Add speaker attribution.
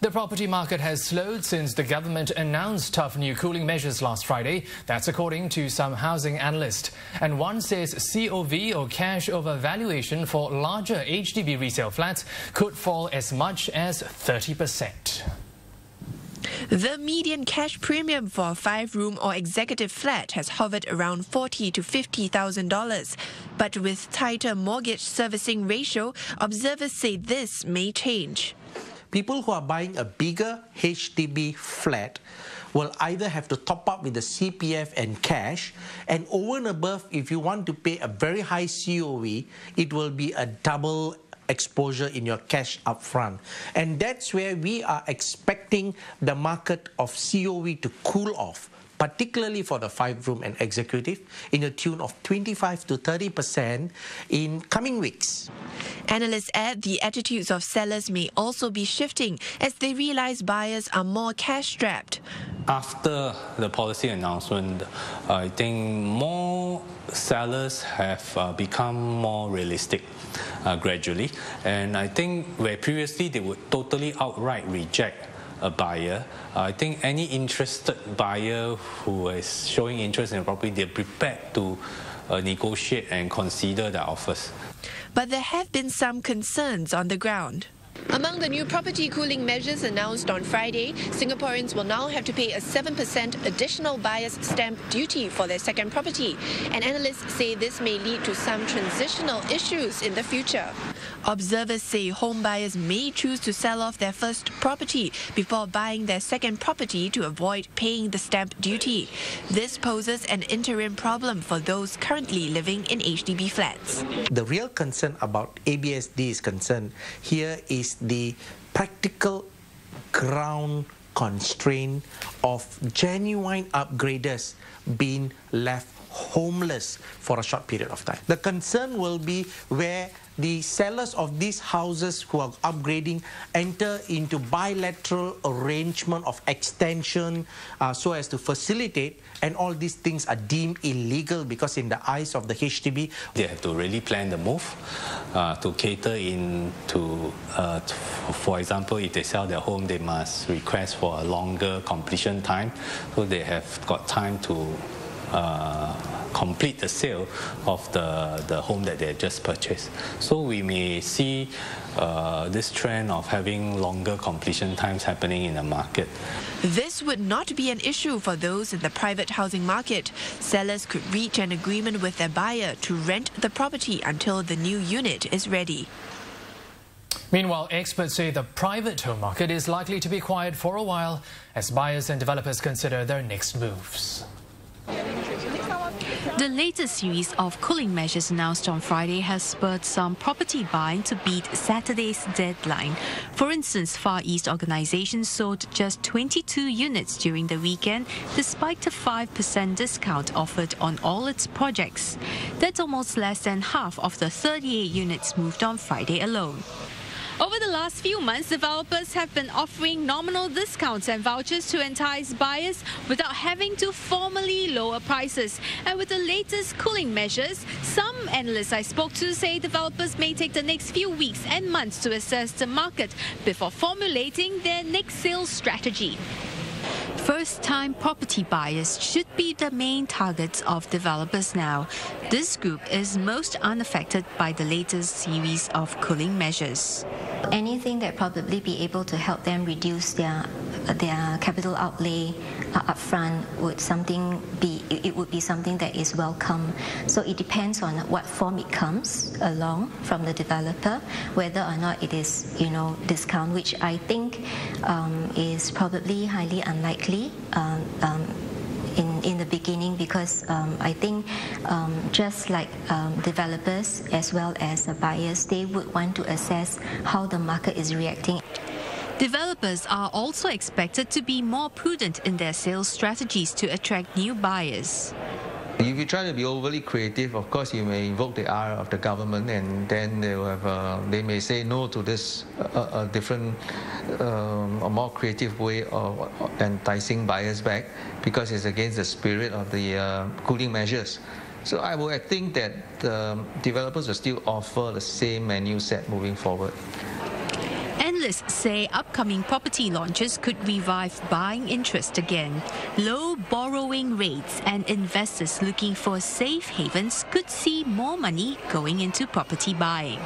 Speaker 1: The property market has slowed since the government announced tough new cooling measures last Friday. That's according to some housing analysts. And one says COV or cash over valuation for larger HDB resale flats could fall as much as 30%.
Speaker 2: The median cash premium for a 5-room or executive flat has hovered around $40,000 to $50,000. But with tighter mortgage servicing ratio, observers say this may change.
Speaker 3: People who are buying a bigger HDB flat will either have to top up with the CPF and cash, and over and above, if you want to pay a very high COV, it will be a double exposure in your cash upfront. And that's where we are expecting the market of COV to cool off, particularly for the 5-room and executive, in a tune of 25 to 30% in coming weeks.
Speaker 2: Analysts add the attitudes of sellers may also be shifting as they realize buyers are more cash-strapped.
Speaker 4: After the policy announcement, I think more sellers have become more realistic gradually. And I think where previously they would totally outright reject a buyer, I think any interested buyer who is showing interest in a property, they're prepared to negotiate and consider their offers.
Speaker 2: But there have been some concerns on the ground. Among the new property cooling measures announced on Friday, Singaporeans will now have to pay a 7% additional buyer's stamp duty for their second property. And analysts say this may lead to some transitional issues in the future. Observers say home buyers may choose to sell off their first property before buying their second property to avoid paying the stamp duty. This poses an interim problem for those currently living in HDB flats.
Speaker 3: The real concern about ABSD is concerned here is the practical ground constraint of genuine upgraders being left homeless for a short period of time. The concern will be where the sellers of these houses who are upgrading enter into bilateral arrangement of extension so as to facilitate, and all these things are deemed illegal because in the eyes of the HDB.
Speaker 4: They have to really plan the move to cater in to, for example, if they sell their home, they must request for a longer completion time, so they have got time to complete the sale of the home that they just purchased. So we may see this trend of having longer completion times happening in the market.
Speaker 2: This would not be an issue for those in the private housing market. Sellers could reach an agreement with their buyer to rent the property until the new unit is ready.
Speaker 1: Meanwhile, experts say the private home market is likely to be quiet for a while as buyers and developers consider their next moves.
Speaker 5: The latest series of cooling measures announced on Friday has spurred some property buying to beat Saturday's deadline. For instance, Far East organizations sold just 22 units during the weekend, despite a 5% discount offered on all its projects. That's almost less than half of the 38 units moved on Friday alone. Over the last few months, developers have been offering nominal discounts and vouchers to entice buyers without having to formally lower prices. And with the latest cooling measures, some analysts I spoke to say developers may take the next few weeks and months to assess the market before formulating their next sales strategy. First-time property buyers should be the main targets of developers now. This group is most unaffected by the latest series of cooling measures.
Speaker 6: Anything that probably be able to help them reduce their capital outlay upfront would be something that is welcome. So it depends on what form it comes along from the developer, whether or not it is discount, which I think is probably highly unlikely in the beginning, because I think just like developers as well as buyers, they would want to assess how the market is reacting.
Speaker 5: Developers are also expected to be more prudent in their sales strategies to attract new buyers.
Speaker 7: If you try to be overly creative, of course you may invoke the ire of the government, and then they may say no to this different, a more creative way of enticing buyers back, because it's against the spirit of the cooling measures. So I think that developers will still offer the same menu set moving forward.
Speaker 5: Analysts say upcoming property launches could revive buying interest again. Low borrowing rates and investors looking for safe havens could see more money going into property buying.